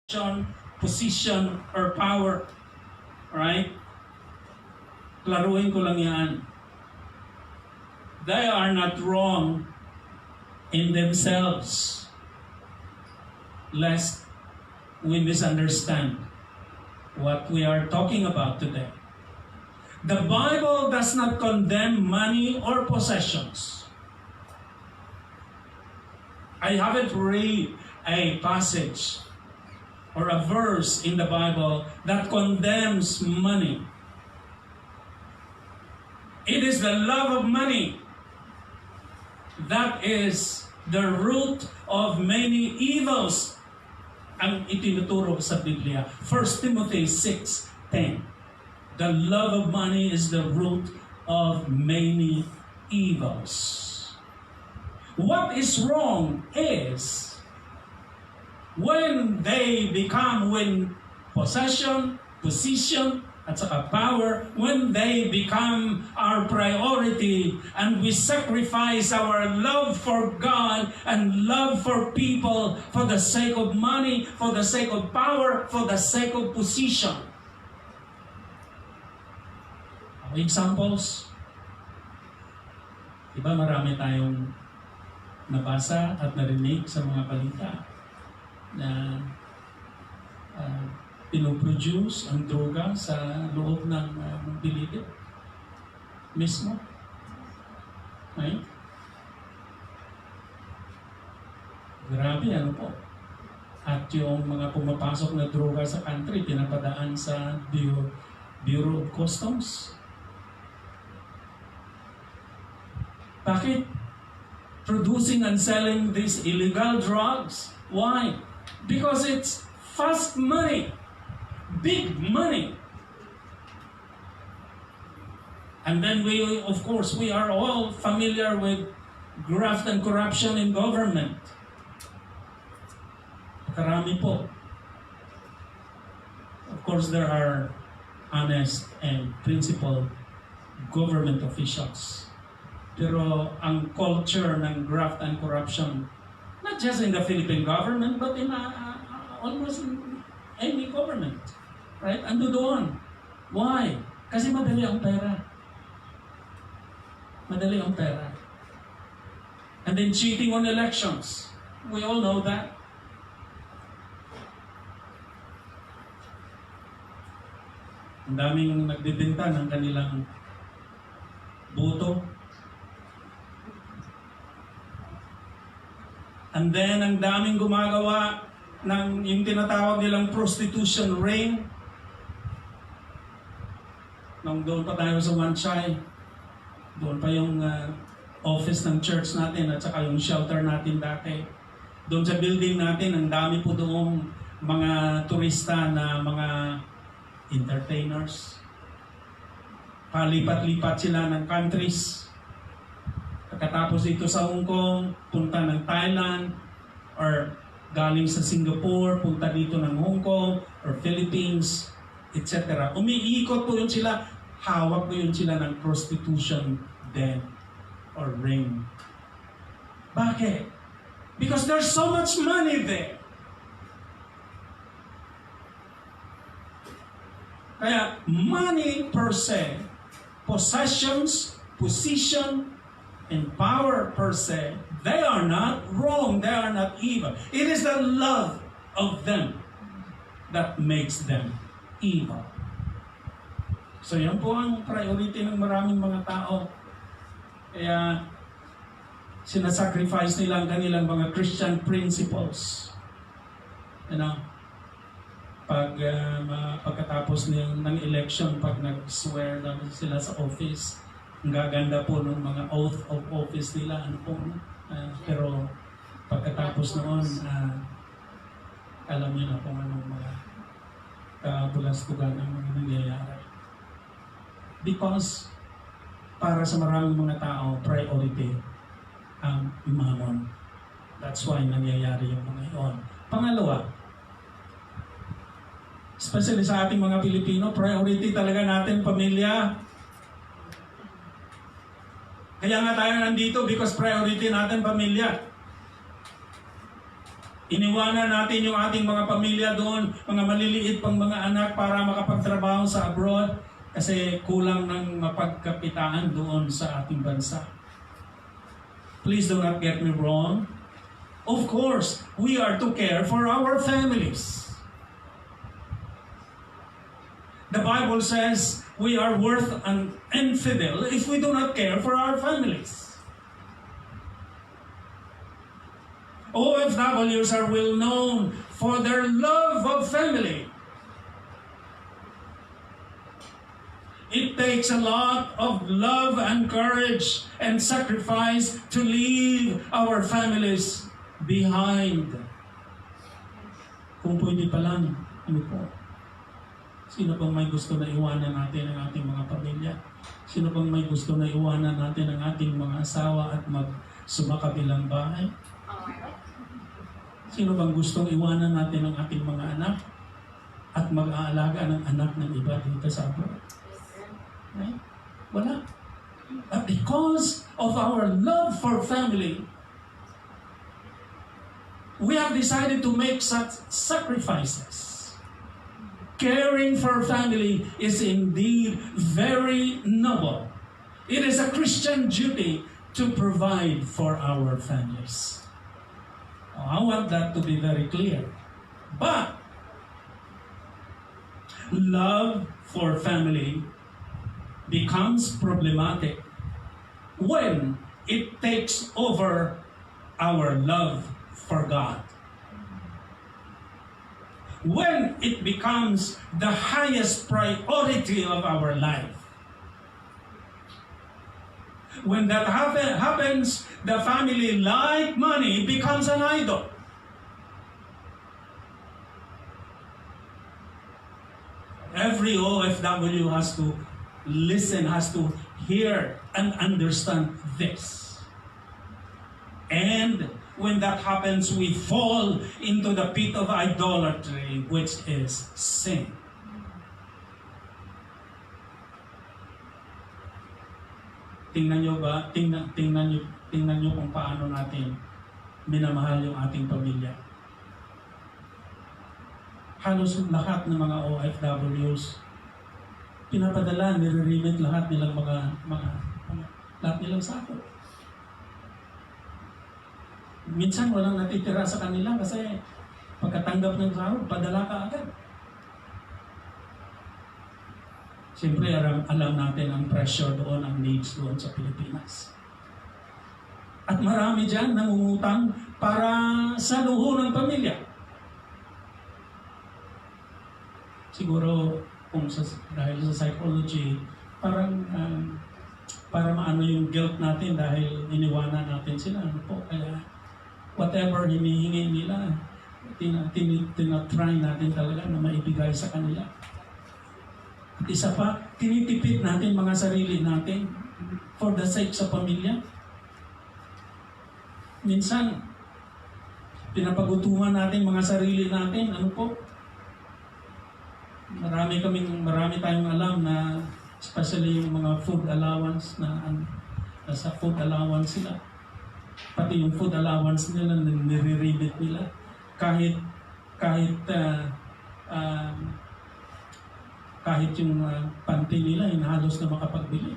position, or power. Alright? Klaruhin ko lang yan. They are not wrong in themselves, lest we misunderstand what we are talking about today. The Bible does not condemn money or possessions. I haven't read a passage or a verse in the Bible that condemns money. It is the love of money that is the root of many evils ang itinuturo sa Biblia. 1 Timothy 6:10. The love of money is the root of many evils. What is wrong is when possession, position, at saka power, when they become our priority and we sacrifice our love for God and love for people for the sake of money, for the sake of power, for the sake of position. Examples? Diba marami tayong nabasa at narinig sa mga balita na pinoproduce ang droga sa loob ng bilibid mismo. Right? Grabe, ano po? At yung mga pumapasok na droga sa country, pinapadaan sa Bureau of Customs. Bakit? Producing and selling these illegal drugs. Why? Because it's fast money. Big money. And then of course, we are all familiar with graft and corruption in government. Karami po. Of course, there are honest and principled government officials. Pero ang culture ng graft and corruption, not just in the Philippine government, but in almost in any government. Right? Ando doon. Why? Kasi madali ang pera. Madali ang pera. And then cheating on elections. We all know that. Ang daming nagbibenta ng kanilang boto. And then, ang daming gumagawa ng yung tinatawag nilang prostitution ring. Nung doon pa tayo sa Wanchay, doon pa yung office ng church natin at saka yung shelter natin dati. Doon sa building natin, ang dami po doong mga turista na mga entertainers. Palipat-lipat sila ng countries. Pagkatapos dito sa Hong Kong, punta ng Thailand, or galing sa Singapore, punta dito ng Hong Kong, or Philippines, etc. Umiikot po yun sila, hawak po yun sila ng prostitution den or ring. Bakit? Because there's so much money there. Kaya money per se, possessions, position, and power per se, they are not wrong, they are not evil. It is the love of them that makes them evil. So yan po ang priority ng maraming mga tao. Kaya sinasacrifice nila ang kanilang mga Christian principles. You know, pagkatapos ng election, pag nag-swear na sila sa office, ang gaganda po ng mga oath of office nila, ano po, pero pagkatapos noon, alam niyo na kung anong mga kabulastugan ang mga nangyayari. Because para sa maraming mga tao, priority ang mammon. That's why nangyayari yung mga iyon. Pangalawa, especially sa ating mga Pilipino, priority talaga natin pamilya. Kaya nga tayo nandito because priority natin pamilya. Iniwanan natin yung ating mga pamilya doon, mga maliliit pang mga anak para makapagtrabaho sa abroad kasi kulang ng mapagkapitaan doon sa ating bansa. Please do not get me wrong. Of course, we are to care for our families. The Bible says we are worth an infidel if we do not care for our families. OFWs are well known for their love of family. It takes a lot of love and courage and sacrifice to leave our families behind. Kung pwede pa lang, ano po? Sino bang may gusto na iwanan natin ang ating mga pamilya? Sino bang may gusto na iwanan natin ang ating mga asawa at magsumakabilang bahay? Sino bang gustong iwanan natin ang ating mga anak at mag-aalaga ng anak ng iba dito sa abroad? Right? Wala. But because of our love for family, we have decided to make such sacrifices. Caring for family is indeed very noble. It is a Christian duty to provide for our families. I want that to be very clear. But love for family becomes problematic when it takes over our love for God. When it becomes the highest priority of our life. When that happens, the family, like money, becomes an idol. Every OFW has to listen, has to hear and understand this. And when that happens, we fall into the pit of idolatry, which is sin. Tingnan nyo kung paano natin minamahal yung ating pamilya. Halos lahat ng mga OFWs, pinapadala, nire-remit lahat nilang lahat nilang sako. Minsan walang natitira sa kanila kasi pagkatanggap ng sahod, padala ka agad. Siyempre, alam natin ang pressure doon, ang needs doon sa Pilipinas. At marami dyan nangungutang para sa luho ng pamilya. Siguro, dahil sa psychology, parang para maano yung guilt natin dahil iniwanan natin sila. Ano po? Kaya whatever hinihingi nila, tinatry natin talaga na maibigay sa kanila. At isa pa, tinitipid natin mga sarili natin for the sake sa pamilya. Minsan, pinapagutuman natin mga sarili natin. Ano po? Marami tayong alam na especially yung mga food allowance na nasa food allowance sila. Pati yung food allowance nila nire-rebate nila. Kahit yung panty nila, halos na makapagbili.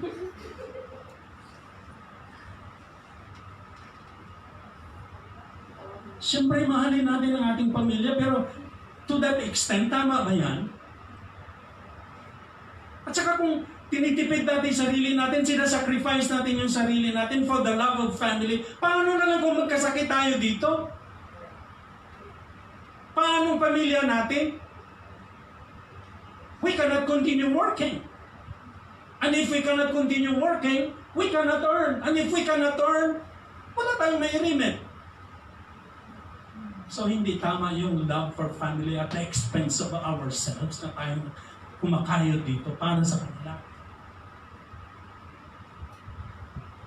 Siyempre, mahalin natin ang ating pamilya, pero to that extent, tama ba yan? At saka kung tinitipid natin sarili natin, sinasacrifice natin yung sarili natin for the love of family, paano na lang kung magkasakit tayo dito? Paano ang pamilya natin? We cannot continue working. And if we cannot continue working, we cannot earn. And if we cannot earn, wala tayong mai-remit. So hindi tama yung love for family at the expense of ourselves na tayo kumakayod dito para sa kanila.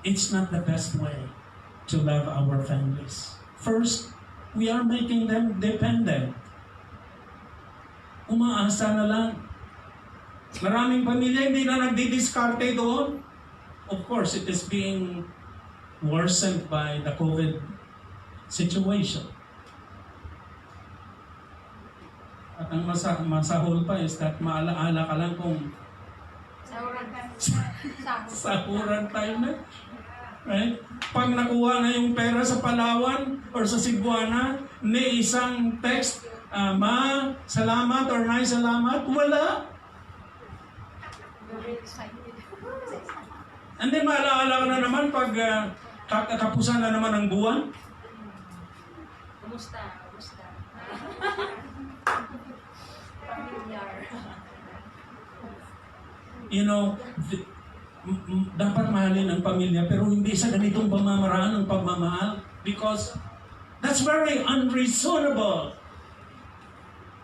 It's not the best way to love our families. First, we are making them dependent. Umaasa na lang. Maraming pamilya hindi na nagdidiskarte doon. Of course, it is being worsened by the COVID situation. At ang masahol pa is that maalaala ka lang kung sahuran tayo na. Right? Pag nakuha na yung pera sa Palawan or sa Cebuana, ni isang text, ma, salamat or nay, salamat, wala. And then maalaala ka na naman pag katapusan na naman ang buwan. Kumusta? Pamilyar. You know, dapat mahalin ang pamilya pero hindi sa ganitong pamamaraan ng pagmamahal because that's very unreasonable.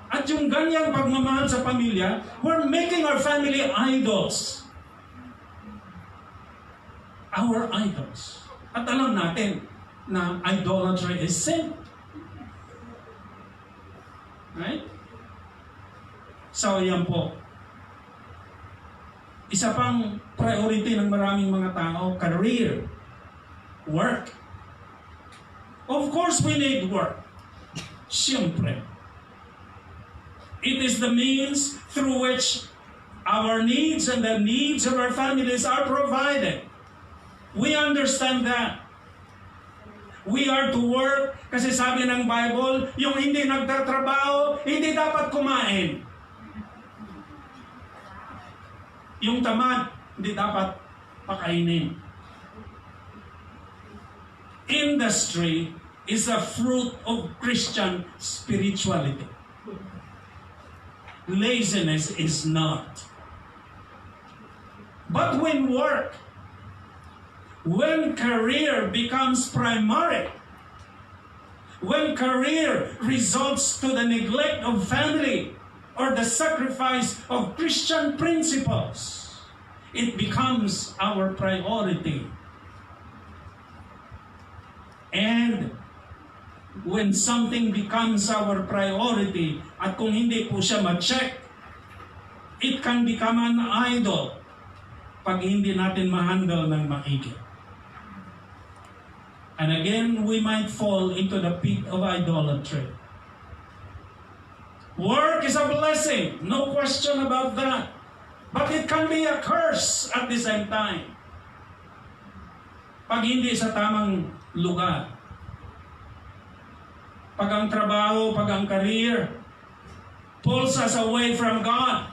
At yung ganyang pagmamahal sa pamilya, we're making our family idols. Our idols. At alam natin na idolatry is sin. Right? So, yan po. Isa pang priority ng maraming mga tao, career, work. Of course, we need work. Siyempre. It is the means through which our needs and the needs of our families are provided. We understand that. We are to work kasi sabi ng Bible, yung hindi nagtatrabaho, hindi dapat kumain. Yung tamad, hindi dapat pakainin. Industry is a fruit of Christian spirituality. Laziness is not. But when career becomes primary, when career results to the neglect of family, or the sacrifice of Christian principles, it becomes our priority. And when something becomes our priority, at kung hindi po siya ma-check, it can become an idol pag hindi natin ma-handle ng maigi. And again, we might fall into the pit of idolatry. Work is a blessing, no question about that. But it can be a curse at the same time. Pag hindi sa tamang lugar. Pag ang trabaho, pag ang career pulls us away from God.